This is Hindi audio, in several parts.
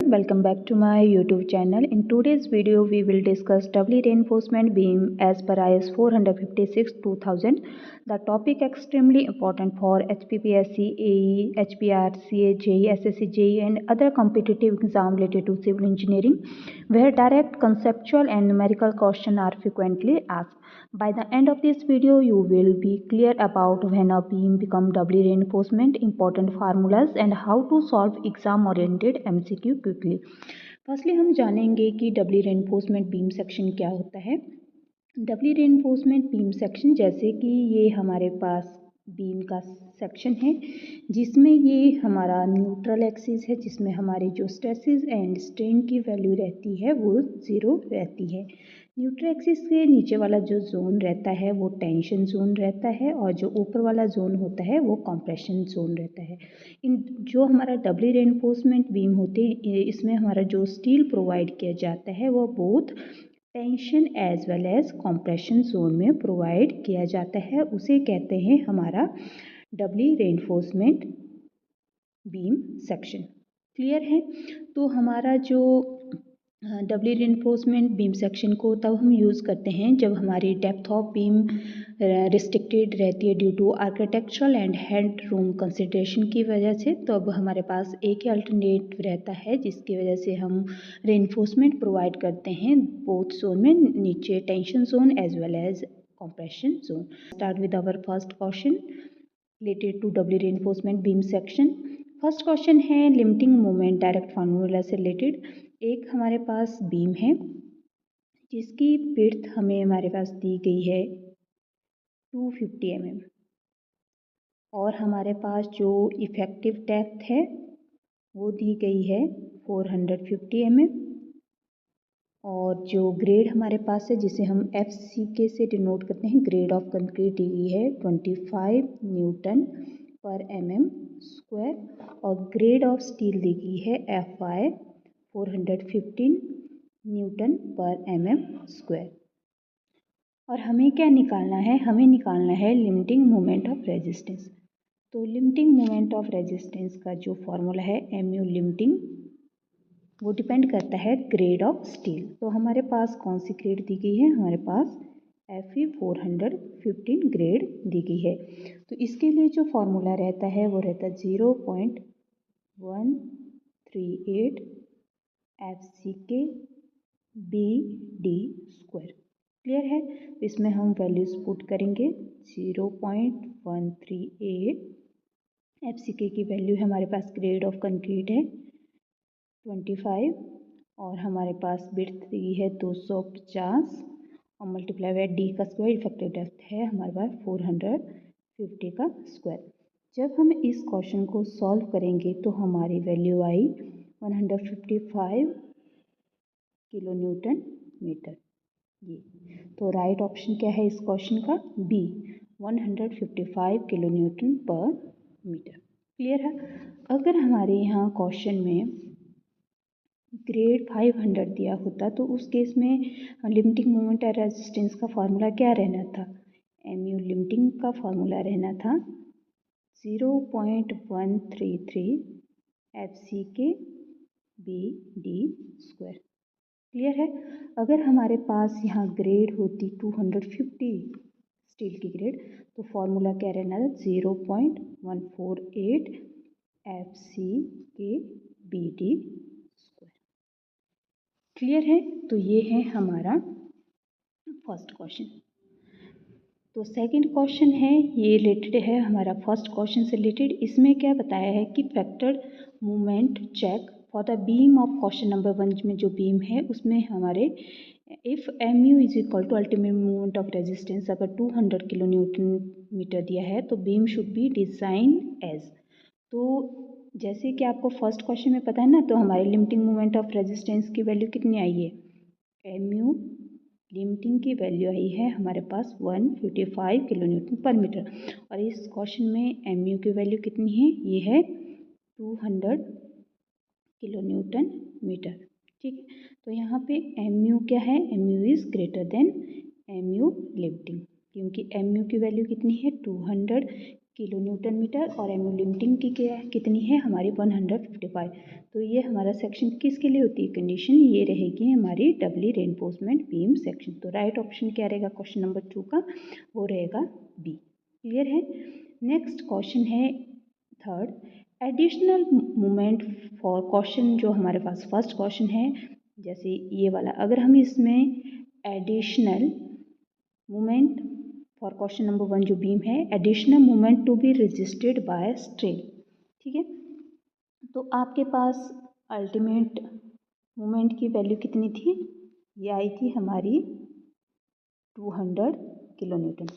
everyone, welcome back to my YouTube channel. In today's video we will discuss doubly reinforcement beam as per IS 456 2000. The topic extremely important for HPPSC, AE, HPRCA, JEE, SSC, JEE and other competitive exam related to civil engineering, where direct conceptual and numerical questions are frequently asked. By the end of this video, you will be clear about when a beam becomes doubly reinforcement, important formulas and how to solve exam-oriented MCQ quickly. Firstly हम जानेंगे कि डबली रेनफोर्समेंट बीम सेक्शन क्या होता है। डबली रेनफोर्समेंट बीम सेक्शन, जैसे कि ये हमारे पास बीम का सेक्शन है जिसमें ये हमारा न्यूट्रल एक्सिस है, जिसमें हमारी जो स्ट्रेसेस एंड स्ट्रेन की वैल्यू रहती है वो 0 रहती है। न्यूट्रल एक्सिस के नीचे वाला जो जोन रहता है वो टेंशन जोन रहता है और जो ऊपर वाला जोन होता है वो कंप्रेशन जोन रहता है। इन जो हमारा डबली रेनफोर्समेंट बीम होते हैं इसमें हमारा जो स्टील प्रोवाइड किया जाता है वो both tension as well as compression zone में प्रोवाइड किया जाता है, उसे कहते हैं हमारा doubly reinforcement beam section. Clear है? तो हमारा जो डबली रेनफोर्समेंट बीम सेक्शन को तब हम यूज़ करते हैं जब हमारी डेप्थ ऑफ बीम रिस्ट्रिक्टेड रहती है due to architectural and head room consideration की वजह से। तो अब हमारे पास एक ही अल्टरनेट रहता है जिसकी वजह से हम रेनफोर्समेंट प्रोवाइड करते हैं बोथ जोन में, नीचे tension zone as well as compression zone. Start with our first question related to doubly reinforcement beam section. First question है लिमिटिंग मोमेंट डायरेक्ट फार्मूला से रिलेटेड। एक हमारे पास बीम है जिसकी विड्थ हमें हमारे पास दी गई है 250 mm और हमारे पास जो इफ़ेक्टिव डेप्थ है वो दी गई है 450 mm और जो ग्रेड हमारे पास है जिसे हम FCK से डिनोट करते हैं, ग्रेड ऑफ कंक्रीट दी गई है 25 न्यूटन पर mm² और ग्रेड ऑफ स्टील दी गई है FY 415 न्यूटन पर mm²। और हमें क्या निकालना है? हमें निकालना है लिमिटिंग मोमेंट ऑफ रेजिस्टेंस। तो लिमिटिंग मोमेंट ऑफ रेजिस्टेंस का जो फॉर्मूला है mu लिमिटिंग, वो डिपेंड करता है ग्रेड ऑफ स्टील। तो हमारे पास कौन सी ग्रेड दी गई है? हमारे पास FE 415 ग्रेड दी गई है। तो इसके लिए जो फॉर्मूला रहता है वो रहता है 0.138 FCK BD²। क्लियर है? तो इसमें हम वैल्यूज पुट करेंगे। 0.138 FCK की वैल्यू है हमारे पास, ग्रेड ऑफ कंक्रीट है 25 और हमारे पास विड्थ दी है 250 और मल्टीप्लाई बाय D का स्क्वायर, इफेक्टिव डेप्थ है हमारे पास 450 का स्क्वायर। जब हम इस क्वेश्चन को सॉल्व करेंगे तो हमारी वैल्यू आई 155 किलो न्यूटन मीटर। ये तो राइट ऑप्शन क्या है इस क्वेश्चन का? बी, 155 किलो न्यूटन पर मीटर। क्लियर है? अगर हमारे यहाँ क्वेश्चन में ग्रेड 500 दिया होता तो उस केस में लिमिटिंग मोमेंट और रेजिस्टेंस का फार्मूला क्या रहना था? mu लिमिटिंग का फार्मूला रहना था 0.133 FCK BD²। क्लियर है? अगर हमारे पास यहाँ ग्रेड होती 250 स्टील की ग्रेड तो फॉर्मूला क्या रहना था? 0.148 FCK BD²। क्लियर है? तो ये है हमारा फर्स्ट क्वेश्चन। तो सेकंड क्वेश्चन है, ये रिलेटेड है हमारा फर्स्ट क्वेश्चन से रिलेटेड। इसमें क्या बताया है कि factor movement check for the beam of question number 1 में जो बीम है उसमें हमारे if mu is equal to ultimate movement of resistance, अगर 200 किलो न्यूटन मीटर दिया है तो beam should be design as. तो जैसे कि आपको फर्स्ट क्वेश्चन में पता है ना, तो हमारी लिमिटिंग मूवमेंट ऑफ रेजिस्टेंस की वैल्यू कितनी आई है? mu लिमिटिंग की वैल्यू आई है हमारे पास 155 किलो न्यूटन पर मीटर और इस क्वेश्चन में mu की वैल्यू कितनी है? ये है 200 किलो न्यूटन मीटर। ठीक है, तो यहाँ पे mu क्या है? mu is greater than mu limiting, क्योंकि mu की वैल्यू कितनी है? 200 किलो न्यूटन मीटर और एमयू लिमिटिंग की क्या कितनी है हमारी 155। तो ये हमारा सेक्शन किसके लिए होती है कंडीशन, ये रहेगी हमारी डबली रेनफोर्समेंट बीम सेक्शन। तो राइट ऑप्शन क्या रहेगा क्वेश्चन नंबर 2 का, वो रहेगा बी। क्लियर है। नेक्स्ट क्वेश्चन है third, additional moment for question जो हमारे पास फर्स्ट क्वेश्चन है, जैसे ये वाला, अगर हम इसमें additional moment for question number 1 जो बीम है, additional moment to be registered by strain, ठीक है। तो आपके पास अल्टीमेट मोमेंट की वैल्यू कितनी थी, ये आई थी हमारी 200 किलो न्यूटन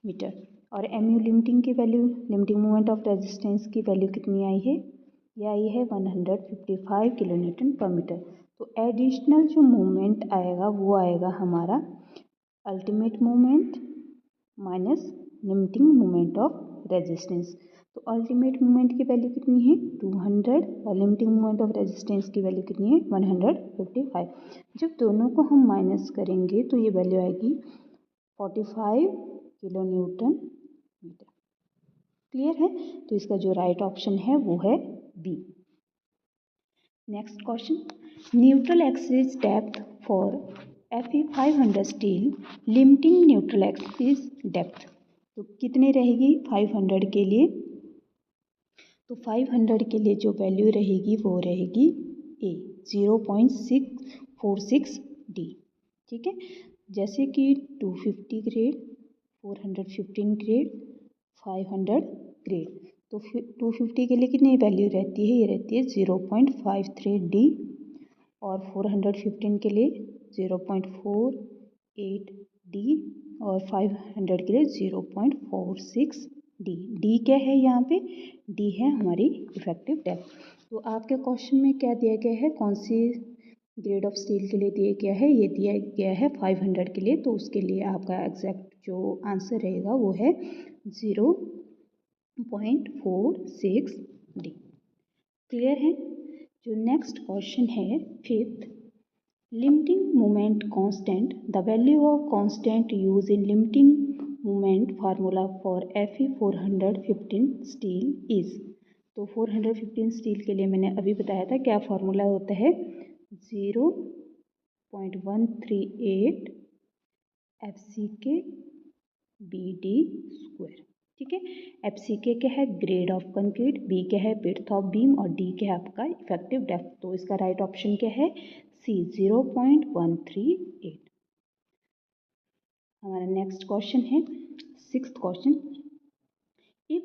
मीटर, और एमयू लिमिटिंग की value, limiting moment of resistance की वैल्यू कितनी आई है, ये आई है 155 किलो न्यूटन पर मीटर। तो एडिशनल जो मोमेंट आएगा वो आएगा हमारा ultimate moment minus limiting moment of resistance. तो अल्टीमेट मोमेंट की वैल्यू कितनी है 200 और लिमिटिंग मोमेंट ऑफ रेजिस्टेंस की वैल्यू कितनी है 155। जब दोनों को हम माइनस करेंगे तो ये वैल्यू आएगी 45 किलो न्यूटन मीटर। क्लियर है। तो इसका जो राइट ऑप्शन है वो है B. Next question, neutral axis depth for Fe 500 steel, limiting neutral axis depth तो कितनी रहेगी 500 के लिए, तो 500 के लिए जो वैल्यू रहेगी वो रहेगी ए 0.646 डी, ठीक है। जैसे कि 250 ग्रेड, 415 ग्रेड, 500 ग्रेड, तो 250 के लिए कितनी वैल्यू रहती है, ये रहती है 0.53 डी, और 415 के लिए 0.48 डी, और 500 के लिए 0.46 डी। डी क्या है यहाँ पे, डी है हमारी इफेक्टिव डेप्थ। तो आपके क्वेश्चन में क्या दिया गया है, कौन सी ग्रेड ऑफ स्टील के लिए दिया गया है, ये दिया गया है 500 के लिए, तो उसके लिए आपका एग्जैक्ट जो आंसर रहेगा वो है 0.46 डी। क्लियर है। जो नेक्स्ट क्वेश्चन है fifth, limiting moment constant, the value of constant use in limiting moment formula for Fe 415 steel is. तो 415 स्टील के लिए मैंने अभी बताया था क्या फार्मूला होता है, 0.138 FCK BD स्क्वायर, ठीक है। FCK क्या है, ग्रेड ऑफ कंक्रीट, बी क्या है, विड्थ ऑफ बीम, और डी क्या है आपका इफेक्टिव डेप्थ। तो इसका राइट ऑप्शन क्या है, सी 0.138। हमारा नेक्स्ट क्वेश्चन है sixth question, if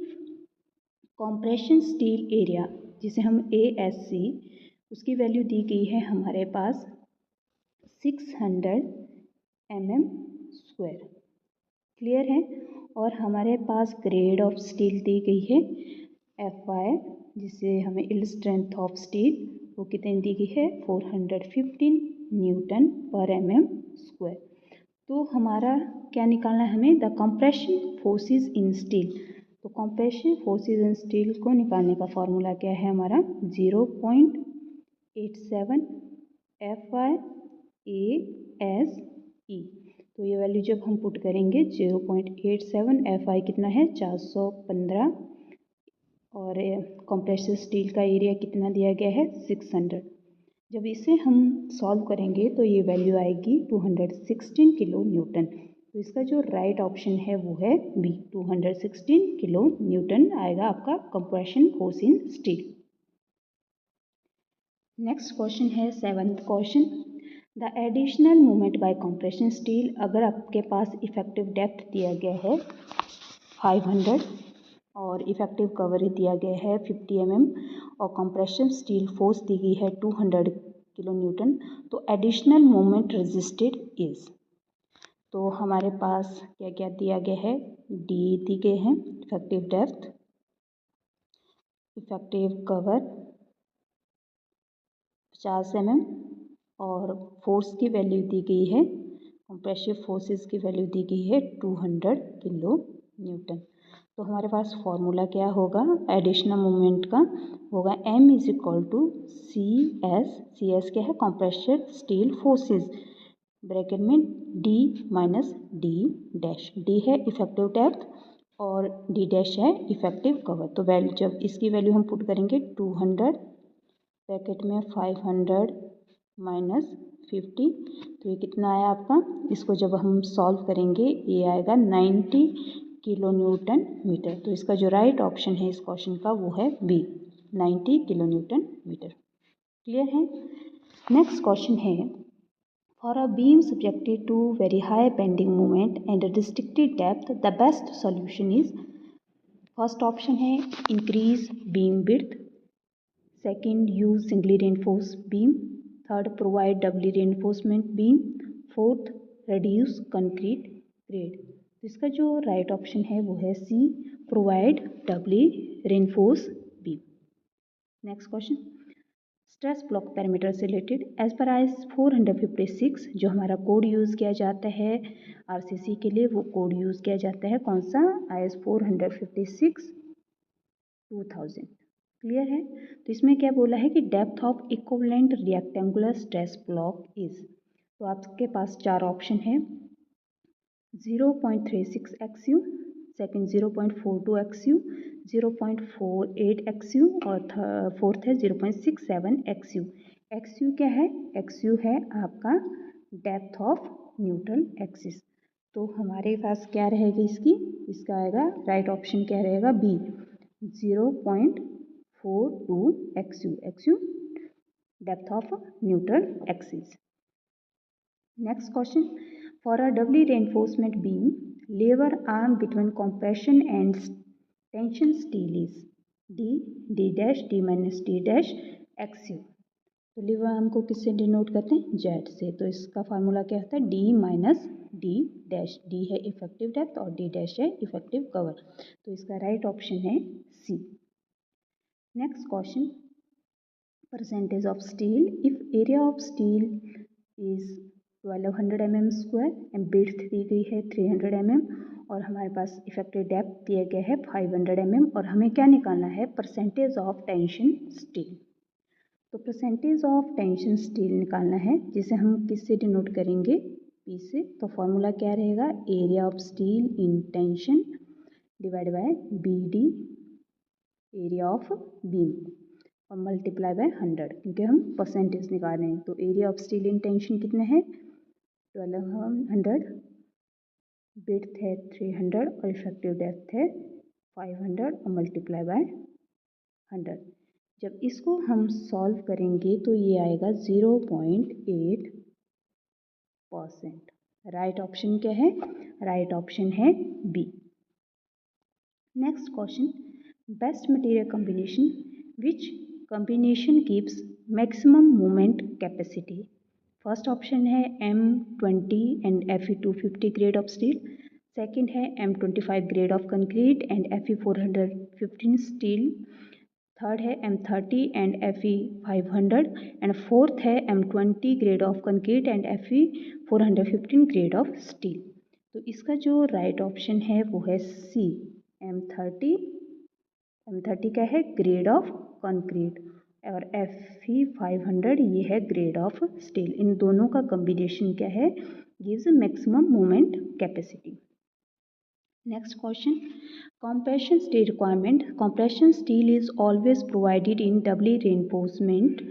compression steel area जिसे हम ASC, उसकी वैल्यू दी गई है हमारे पास 600 mm स्क्वायर। क्लियर है। और हमारे पास ग्रेड ऑफ स्टील दी गई है FY, जिसे हमें यील्ड स्ट्रेंथ ऑफ स्टील वो कितनी दी गई है 415 न्यूटन पर mm स्क्वायर। तो हमारा क्या निकालना है हमें, the compression forces in steel. तो कंप्रेशन फोर्सेस इन स्टील को निकालने का फॉर्मूला क्या है हमारा 0.87 FI/ASE। तो ये वैल्यू जब हम पुट करेंगे 0.87 FI कितना है 415, और कंप्रेसर स्टील का एरिया कितना दिया गया है 600। जब इसे हम सॉल्व करेंगे तो ये वैल्यू आएगी 216 किलो न्यूटन। तो इसका जो राइट ऑप्शन है वो है बी, 216 किलो न्यूटन आएगा आपका compression force in steel. Next question है seventh question, the additional moment by compression steel. अगर आपके पास इफेक्टिव डेप्थ दिया गया है 500 और इफेक्टिव कवर दिया गया है 50 mm और कंप्रेशन स्टील फोर्स दी गई है 200 किलो न्यूटन, तो एडिशनल मोमेंट रेजिस्टेड इज। तो हमारे पास क्या क्या दिया गया है, डी दी गए हैं, effective depth, effective cover 50 mm, और फोर्स की वैल्यू दी गई है, कंप्रेसिव फोर्सेस की वैल्यू दी गई है 200 किलो न्यूटन। तो हमारे पास फॉर्मूला क्या होगा एडिशनल मोमेंट का, होगा M इज इक्वल टू CS क्या है कंप्रेशन स्टील फोर्सेस, ब्रैकेट में D माइनस D डैश। D है इफेक्टिव डेप्थ, और डी डैश है इफेक्टिव कवर। तो वैल्यू जब इसकी वैल्यू हम पुट करेंगे 200 ब्रैकेट में 500 माइनस 50, तो ये कितना आया आपका। इसको जब हम सॉल्व करेंगे ये आएगा 90 किलो न्यूटन मीटर। तो इसका जो राइट ऑप्शन है इस क्वेश्चन का वो है B, 90 kilo newton metre. Clear है। नेक्स्ट क्वेश्चन है, for a beam subjected to very high bending moment and restricted depth the best solution is. First option है increase beam width, second use singly reinforce beam, third provide doubly reinforcement beam, fourth reduce concrete grade. तो इसका जो राइट ऑप्शन है वो है C, provide doubly reinforce beam. Next question, stress block parameter से रिलेटेड एज पर आईएस 456 जो हमारा कोड यूज़ किया जाता है आरसीसी के लिए, वो कोड यूज़ किया जाता है कौन सा, आईएस 456 2000। क्लियर है। तो इसमें क्या बोला है कि depth of equivalent rectangular stress block is. तो आपके पास चार ऑप्शन है, 0.36 XU, सेकेंड 0.42 XU, 0.48 XU और फोर्थ है 0.67 XU। XU क्या है, XU है आपका डेप्थ ऑफ न्यूट्रल एक्सिस। तो हमारे पास क्या रहेगी इसकी, इसका आएगा राइट ऑप्शन क्या रहेगा B, 0.42 XU, XU depth of neutral axis. Next question, for a doubly reinforcement beam lever arm between compression and tension steel is D, D dash, D minus D dash XU। तो लीवर आर्म को किससे डिनोट करते हैं, जेड से। तो इसका फार्मूला क्या होता है, D minus D dash. D है इफेक्टिव डेप्थ और डी डैश है इफेक्टिव कवर। तो इसका राइट ऑप्शन है C. Next question, percentage of steel if area of steel is 1200 mm square and width दी गई है 300 mm और हमारे पास इफेक्टिव डेप्थ दिया गया है 500 mm और हमें क्या निकालना है, परसेंटेज ऑफ टेंशन स्टील। तो परसेंटेज ऑफ टेंशन स्टील निकालना है जिसे हम किससे डिनोट करेंगे, पी से। तो फॉर्मूला क्या रहेगा, area of steel in tension divide by B D area of beam और मल्टीप्लाई बाय 100, क्योंकि हम परसेंटेज निकाल रहे हैं। तो area of steel in tension कितने हैं 1200, विड्थ है 300 और इफेक्टिव डेप्थ है 500 और मल्टीप्लाई बाय 100। जब इसको हम सॉल्व करेंगे तो ये आएगा 0.8%। राइट ऑप्शन क्या है, राइट ऑप्शन है B. Next question, best material combination which combination gives maximum moment capacity. First option है M20 and Fe250 grade of steel, second है M25 grade of concrete and Fe415 steel, third है M30 and Fe500 and fourth है M20 grade of concrete and Fe415 grade of steel. तो इसका जो राइट ऑप्शन है वो है सी, M30। M30 क्या है, ग्रेड ऑफ कंक्रीट और Fe500 ये है ग्रेड ऑफ स्टील। इन दोनों का कॉम्बिनेशन क्या है, gives maximum moment capacity. Next question, compression steel requirement. Compression steel is always provided in doubly reinforcement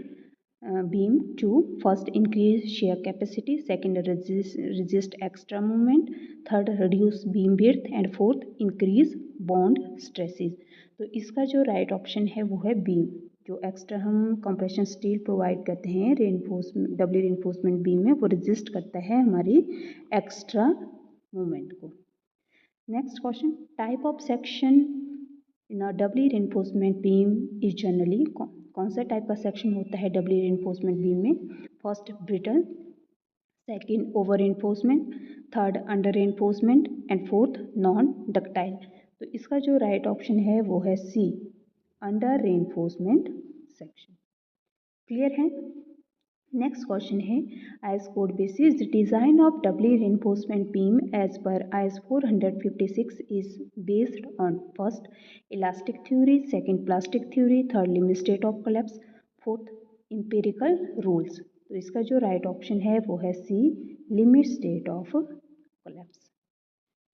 beam to first increase shear capacity, second resist extra movement, third reduce beam width and fourth increase bond stresses। तो इसका जो राइट ऑप्शन है वो है बी, जो एक्स्ट्रा हम कंप्रेशन स्टील प्रोवाइड करते हैं रेनफोर्समेंट डबली रेनफोर्समेंट बीम में, वो रेजिस्ट करता है हमारी एक्स्ट्रा मूवमेंट को। Next question, type of section in a doubly reinforcement beam is generally, कौन सा टाइप का सेक्शन होता है डबली रेनफोर्समेंट बीम में, first brittle, second over reinforcement, third under reinforcement and fourth non ductile. तो इसका जो राइट ऑप्शन है वो है C, under reinforcement section. Clear है। नेक्स्ट क्वेश्चन है, IS code basis the design of doubly reinforcement beam as पर IS 456 is based on first elastic theory, second plastic theory, third limit state of collapse, fourth empirical rules. तो इसका जो राइट ऑप्शन है वो है C, limit state of collapse.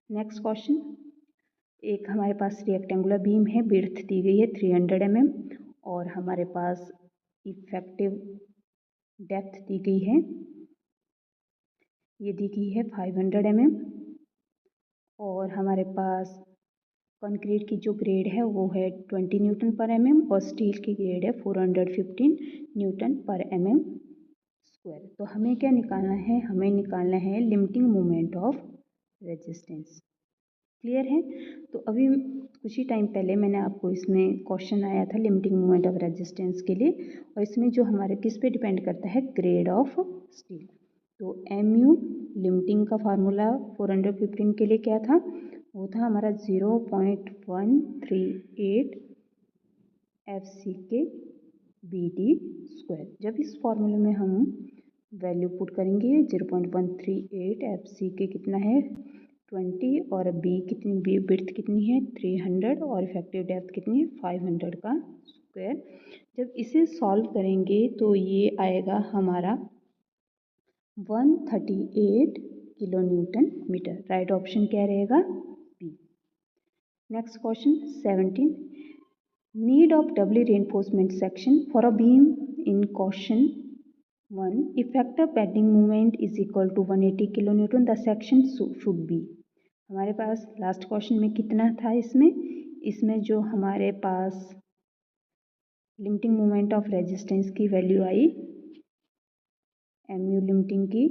Next question, एक हमारे पास रेक्टेंगुलर बीम है, विड्थ दी गई है 300 mm और हमारे पास इफेक्टिव डेप्थ दी गई है, ये दी गई है 500 mm और हमारे पास कंक्रीट की जो ग्रेड है वो है 20 न्यूटन पर mm और स्टील की ग्रेड है 415 न्यूटन पर mm स्क्वायर। तो हमें क्या निकालना है, हमें निकालना है limiting moment of resistance. Clear है। तो अभी कुछ ही टाइम पहले मैंने आपको इसमें क्वेश्चन आया था लिमिटिंग मोमेंट ऑफ रेजिस्टेंस के लिए और इसमें जो हमारे किस पे डिपेंड करता है, ग्रेड ऑफ स्टील। तो mu लिमिटिंग का फार्मूला 415 के लिए क्या था, वो था हमारा 0.138 FCK BD स्क्वायर। जब इस फॉर्मूले में हम वैल्यू पुट करेंगे 0.138 FCK कितना है 20 और बी कितनी, बी विड्थ कितनी है 300 और इफेक्टिव डेप्थ कितनी है 500 का स्क्वायर। जब इसे सॉल्व करेंगे तो ये आएगा हमारा 138 kilo newton metre. Right option क्या रहेगा, B. Next question 17, need of doubly reinforcement section for a beam in question 1, effective bending moment is equal to 180 kilo newton, the section should be. हमारे पास लास्ट क्वेश्चन में कितना था, इसमें जो हमारे पास लिमिटिंग मोमेंट ऑफ रेजिस्टेंस की वैल्यू आई mu लिमिटिंग की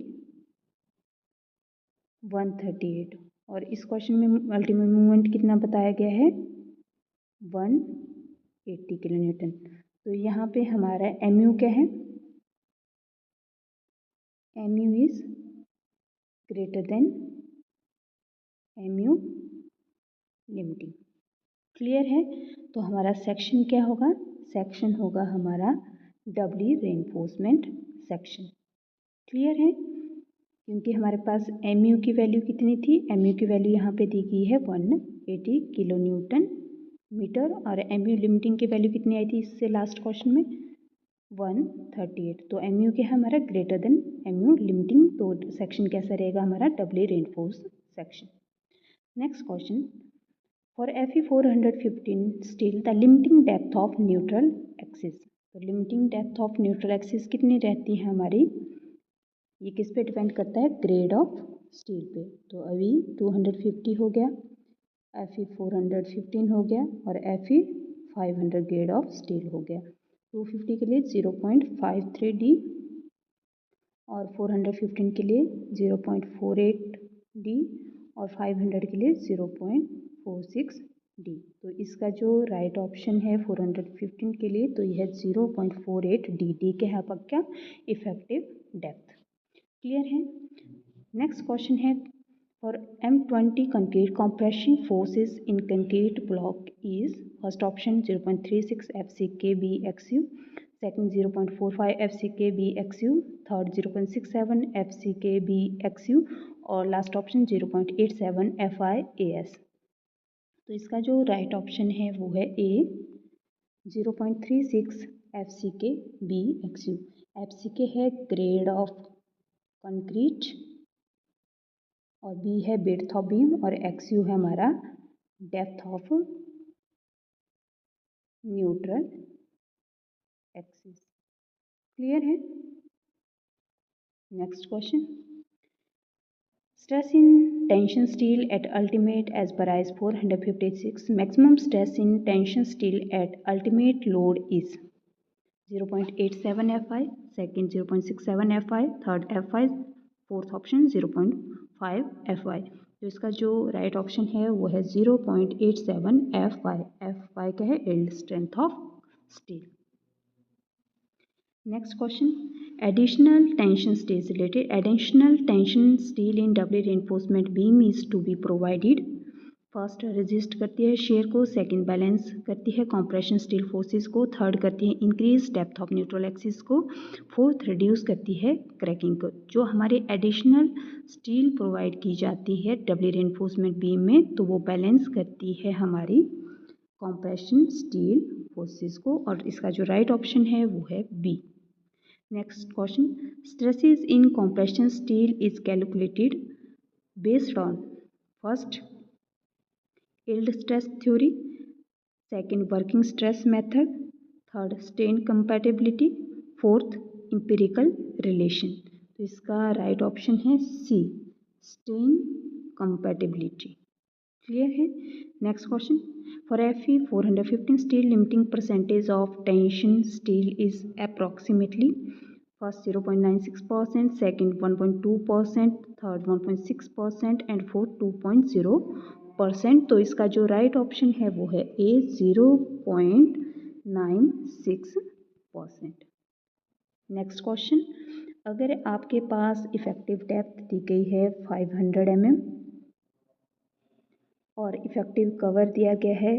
138 और इस क्वेश्चन में अल्टीमेट मोमेंट कितना बताया गया है 180 किलो न्यूटन। तो यहाँ पे हमारा mu क्या है, mu is greater than mu limiting. Clear है। तो हमारा सेक्शन क्या होगा, सेक्शन होगा हमारा डबली रेनफोर्समेंट सेक्शन। क्लियर है, क्योंकि हमारे पास mu की वैल्यू कितनी थी, mu की वैल्यू यहाँ पे दी गई है 180 किलो न्यूटन मीटर और mu लिमिटिंग की वैल्यू कितनी आई थी इससे लास्ट क्वेश्चन में 138। तो mu क्या है हमारा ग्रेटर देन mu लिमिटिंग, तो सेक्शन कैसा रहेगा हमारा doubly reinforce section. Next question, for Fe 415 steel the limiting depth of neutral axis. तो limiting depth of neutral axis कितनी रहती है हमारी, ये किस पे डिपेंड करता है, ग्रेड ऑफ स्टील पे। तो अभी 250 हो गया, Fe 415 हो गया और Fe 500 ग्रेड ऑफ स्टील हो गया। 250 के लिए 0.53 D और 415 के लिए 0.48 D और 500 के लिए 0.46 D। तो इसका जो राइट ऑप्शन है 415 के लिए, तो यह 0.48 D। D के यहाँ पर क्या, इफेक्टिव डेप्थ। क्लियर है। नेक्स्ट क्वेश्चन है, for M20 concrete compression forces in concrete block is, first option 0.36 FCK BXU, second 0.45 FCK BXU, third 0.67 FCK BXU और लास्ट ऑप्शन 0.87 FIAS। तो इसका जो राइट ऑप्शन है वो है ए 0.36 FCK BXU। FCK है ग्रेड ऑफ कंक्रीट और बी है विड्थ ऑफ बीम और XU है हमारा depth of neutral axis. Clear है। Next question, stress in tension steel at ultimate as per IS 456, maximum stress in tension steel at ultimate load is 0.87 FI, second 0.67 FI, third FI, fourth option 0.5 FI। तो इसका जो राइट ऑप्शन है वो है 0.87 FI। FI क्या है, yield strength of steel. Next question, additional tension steel related, additional tension steel in doubly reinforcement beam is to be provided. First resist करती है शेयर को, सेकंड बैलेंस करती है कंप्रेशन स्टील फोर्सेस को, थर्ड करती है increase depth of neutral axis को, फोर्थ रिड्यूस करती है क्रैकिंग को। जो हमारी एडिशनल स्टील प्रोवाइड की जाती है डबली रेनफोर्समेंट बीम में, तो वो बैलेंस करती है हमारी कंप्रेशन स्टील फोर्सेस को और इसका जो राइट ऑप्शन है वो है B. Next question, stresses in compression steel is calculated based on, first yield stress theory, second working stress method, third strain compatibility, fourth empirical relation. तो इसका राइट ऑप्शन है सी, स्ट्रेन कंपैटिबिलिटी। क्लियर है। Next question, for Fe 415 steel limiting percentage of tension steel is approximately first 0.96%, second 1.2%, third 1.6% and fourth 2.0%। तो इसका जो राइट ऑप्शन है वो है ए, 0.96%। नेक्स्ट क्वेश्चन, अगर आपके पास इफेक्टिव डेप्थ दी गई है 500 mm और इफेक्टिव कवर दिया गया है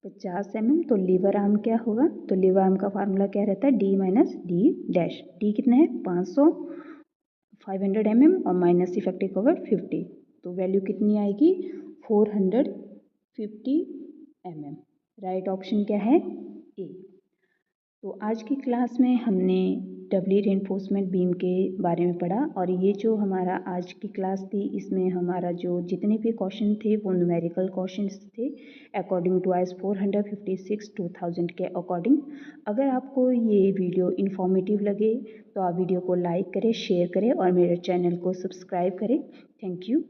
50 mm, तो लीवर आर्म क्या होगा? तो लीवर आर्म का फार्मूला क्या रहता है? D minus D dash. D कितना है? 500, 500 mm और माइनस इफेक्टिव कवर 50, तो वैल्यू कितनी आएगी? 450 mm। राइट ऑप्शन क्या है? ए। तो आज की क्लास में हमने डबली रेनफोर्समेंट बीम के बारे में पढ़ा, और ये जो हमारा आज की क्लास थी इसमें हमारा जो जितने भी क्वेश्चन थे वो न्यूमेरिकल क्वेश्चंस थे अकॉर्डिंग टू आईएस 456 2000 के अकॉर्डिंग। अगर आपको ये वीडियो इन्फॉर्मेटिव लगे तो आप वीडियो को लाइक करें, शेयर करें और मेरे चैनल को सब्सक्राइब करें। Thank you.